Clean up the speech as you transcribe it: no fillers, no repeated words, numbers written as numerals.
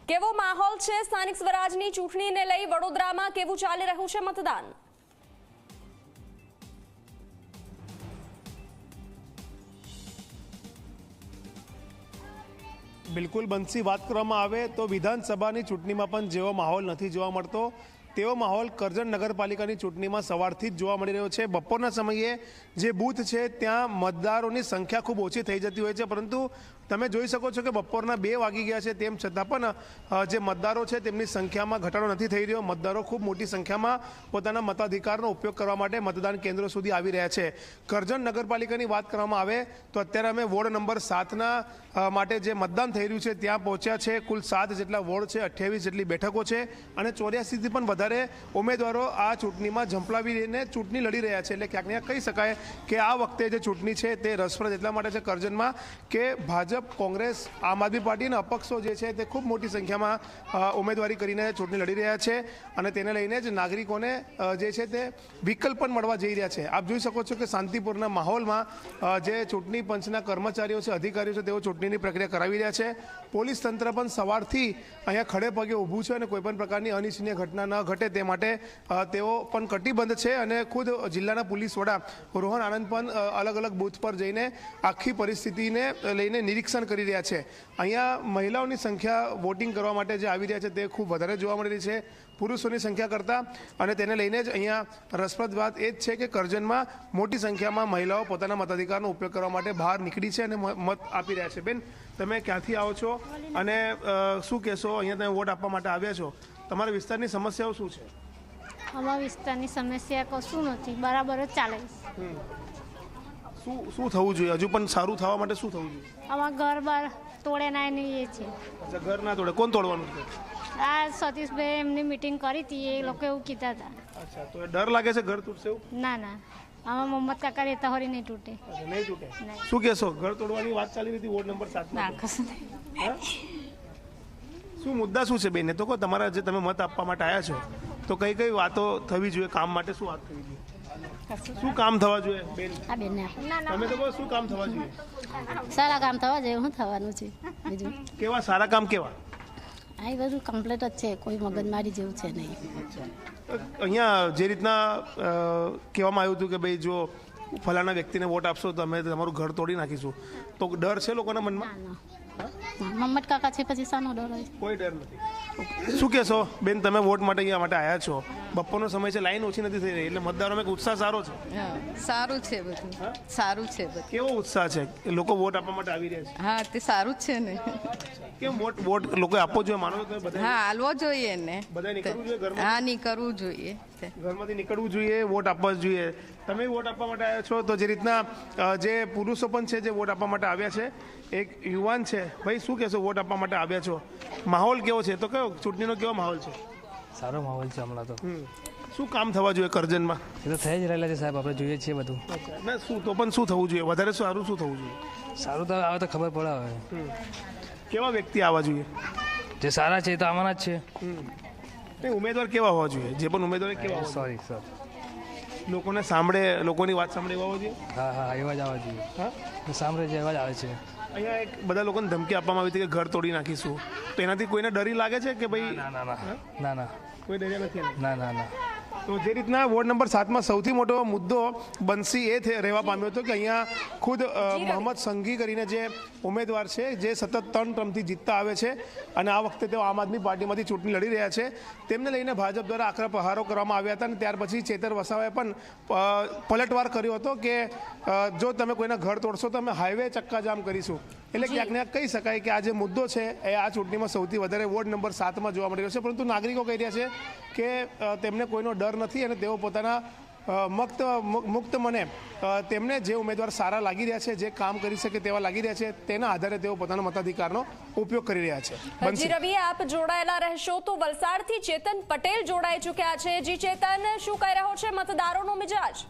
કેવો માહોલ છે સ્થાનિક સ્વરાજની ચૂંટણીને લઈ વડોદરામાં કેવું ચાલી રહ્યું છે મતદાન? બિલકુલ બંસી, વાત કરવામાં આવે તો વિધાનસભાની ચૂંટણીમાં પણ જેવો માહોલ નથી જોવા મળતો તેવો માહોલ કરજણ નગરપાલિકાની ચૂંટણીમાં સવારથી જ જોવા મળી રહ્યો છે। બપોરના સમયે જે બૂથ છે ત્યાં મતદારોની સંખ્યા ખૂબ ઓછી થઈ જતી હોય છે, પરંતુ તમે જોઈ શકો છો કે બપોરના 2 વાગી ગયા છે, તેમ છતાં પણ જે મતદારો છે તેમની સંખ્યામાં ઘટાડો નથી થઈ રહ્યો। મતદારો ખૂબ મોટી સંખ્યામાં પોતાના મતાધિકારનો ઉપયોગ કરવા માટે મતદાન કેન્દ્રો સુધી આવી રહ્યા છે। કરજણ નગરપાલિકાની વાત કરવામાં આવે તો અત્યારે અમે વોર્ડ નંબર 7ના માટે જે મતદાન થઈ રહ્યું છે ત્યાં પહોંચ્યા છે। કુલ 7 જેટલા વોર્ડ છે, 28 જેટલી બેઠકો છે અને 84થી પણ વધારે ઉમેદવારો આ ચૂંટણીમાં ઝંપલાવીને ચૂંટણી લડી રહ્યા છે। એટલે ક્યાંક ને કહી શકાય કે આ વખતે જે ચૂંટણી છે તે રસપ્રદ એટલા માટે છે કરજણમાં કે ભાજપ, કોંગ્રેસ, આમ આદમી પાર્ટી અને અપક્ષો જે છે તે ખૂબ મોટી સંખ્યામાં ઉમેદવારી કરીને ચૂંટણી લડી રહ્યા છે અને તેને લઈને જ નાગરિકોને જે છે તે વિકલ્પ પણ મળવા જઈ રહ્યા છે। આપ જોઈ શકો છો કે શાંતિપૂર્ણ માહોલમાં જે ચૂંટણી પંચના કર્મચારીઓ છે, અધિકારીઓ છે, તેઓ ચૂંટણીની પ્રક્રિયા કરાવી રહ્યા છે। પોલીસ તંત્ર પણ સવારથી અહીંયા ખડે પગે ઊભું છે અને કોઈપણ પ્રકારની અનિચ્છનીય ઘટના ન ઘટે તે માટે તેઓ પણ કટિબદ્ધ છે અને ખુદ જિલ્લાના પોલીસ વડા રોહન આનંદ પણ અલગ અલગ બૂથ પર જઈને આખી પરિસ્થિતિને લઈને નિરીક્ષણ કરી રહ્યા છે। અહીંયા મહિલાઓની સંખ્યા વોટિંગ કરવા માટે જે આવી રહ્યા છે તે ખૂબ વધારે જોવા મળી રહી છે પુરુષોની સંખ્યા કરતાં, અને તેને લઈને જ અહીંયા રસપ્રદ વાત એ જ છે કે કરજણમાં મોટી સંખ્યામાં મહિલાઓ પોતાના મતાધિકારનો ઉપયોગ કરવા માટે બહાર નીકળી છે અને મત આપી રહ્યા છે। બેન, તમે ક્યાંથી આવો છો અને શું કહેશો? અહીંયા તમે વોટ આપવા માટે આવ્યા છો, તમારા વિસ્તારની સમસ્યાઓ શું છે? અમારા વિસ્તારની સમસ્યા કશું નથી, બરાબર જ ચાલે છે। શું થવું જોઈએ? હજુ પણ સારું થવા માટે શું થવું જોઈએ? અમારા ઘર બાર તોડે ના એની એ છે। અચ્છા, ઘર ના તોડે? કોણ તોડવાનું છે? આ સતીશભાઈ એમની મીટિંગ કરી હતી, એ લોકો એવું કીધા હતા। અચ્છા, તો એ ડર લાગે છે ઘર તૂટશે એવું? ના ના, આમાં મોહમ્મદ કાકા રહેતા હોરી નહીં તૂટે। નહીં તૂટે? શું કહેશો? ઘર તોડવાની વાત ચાલી રહી હતી વોર્ડ નંબર 7માં। શું મુદ્દા શું છે બેન? તો કહો, તમારા જે તમે મત આપવા માટે આવ્યા છો તો કઈ કઈ વાતો થવી જોઈએ? કામ માટે શું વાત થવી જોઈએ? શું કામ થવા જોઈએ બેન? તમે તો કહો શું કામ થવા જોઈએ? સારા કામ થવા જોઈએ। શું થવાનું છે બીજું? કેવા સારા કામ? કેવા? આ બધું કમ્પ્લીટ જ છે, કોઈ મગજમારી જેવું છે નહીં। અહીંયા જે રીતના કહેવામાં આવ્યું હતું કે ભાઈ જો ફલાણા વ્યક્તિને વોટ આપશો તો અમે તમારું ઘર તોડી નાખીશું, તો ડર છે લોકોના મનમાં? મોહમ્મદ કાકા છે પછી શાનો ડર હોય? કોઈ ડર નથી। શું કહેશો બેન, તમે વોટ માટે અહીંયા માટે આવ્યા છો, બપોરનો સમય છે, લાઈન ઓછી નથી થઈ રહી, એટલે મતદારોમાં ઉત્સાહ સારો છે? સારું છે બધું, સારું છે બધું। કેવો ઉત્સાહ છે? લોકો વોટ આપવા માટે આવી રહ્યા છે? હા, તે સારું જ છે ને। કેમ વોટ લોકો આપવો જોઈએ માનો છો તમે? હા, હાલવો જોઈએ ને, બધા નીકળવું જોઈએ ઘરમાં? હા, નીકળવું જોઈએ, ઘરમાંથી નીકળવું જોઈએ, વોટ આપવા જોઈએ। તમે વોટ આપવા માટે આવ્યા છો, તો જે રીતના જે પુરુષો પણ છે જે વોટ આપવા માટે આવ્યા છે, એક યુવાન છે, ભાઈ શું કહેશો? વોટ આપવા માટે આવ્યા છો, માહોલ કેવો છે? તો કયો ચૂંટણીનો કેવો માહોલ છે? સારો માહોલ છે હમણાં તો। શું કામ થવા જોઈએ કરજણમાં? એ તો થઈ જ રહેલા છે સાહેબ, આપણે જોઈએ છીએ બધું। ના, શું તો પણ શું થવું જોઈએ? વધારે સારું શું થવું જોઈએ? સારું તો આવે તો ખબર પડે હવે કેવા વ્યક્તિ આવવા જોઈએ? જે સારા છે એ તો આવવાના જ છે। ઉમેદવાર કેવા હોવા જોઈએ? જે પણ ઉમેદવાર કેવા? સોરી સર, લોકોને સાંભળે, લોકોની વાત સાંભળે એવા હોવા જોઈએ? હા હા, એવા જ આવે જોઈએ। હા, સાંભળે છે એવા જ આવે છે। અહીંયા એક બધા લોકોને ધમકી આપવામાં આવી હતી કે ઘર તોડી નાખીશું, તો એનાથી કોઈને ડરી લાગે છે કે ભાઈ? ના ના ના ના ના, કોઈ ડર્યા નથી? ના ના ના। તો જે રીતના વોર્ડ નંબર 7માં સૌથી મોટો મુદ્દો બંસી એ રહેવા પામ્યો હતો કે અહીંયા ખુદ મોહમ્મદ સંઘી કરીને જે ઉમેદવાર છે, જે સતત 3 ટર્મથી જીતતા આવે છે અને આ વખતે તેઓ આમ આદમી પાર્ટીમાંથી ચૂંટણી લડી રહ્યા છે, તેમને લઈને ભાજપ દ્વારા આકરા પ્રહારો કરવામાં આવ્યા હતા અને ત્યાર પછી ચેતર વસાવાએ પણ પલટવાર કર્યો હતો કે જો તમે કોઈના ઘર તોડશો તો અમે હાઈવે ચક્કાજામ કરીશું। એટલે ક્યાંક ને કહી શકાય કે આ જે મુદ્દો છે એ આ ચૂંટણીમાં સૌથી વધારે વોર્ડ નંબર 7માં જોવા મળી રહ્યો છે, પરંતુ નાગરિકો કહી રહ્યા છે કે તેમને કોઈનો ડર નથી અને તેઓ પોતાના મુક્ત મને તેમને જે ઉમેદવાર સારા લાગી રહ્યા છે, જે કામ કરી શકે તેવા લાગી રહ્યા છે, તેના આધારે તેઓ પોતાના મતાધિકારનો ઉપયોગ કરી રહ્યા છે। જી રવિ, આપ જોડાયેલા રહેશો તો વલસાડથી ચેતન પટેલ જોડાઈ ચૂક્યા છે। જી ચેતન, શું કહી રહ્યો છે મતદારોનો મિજાજ?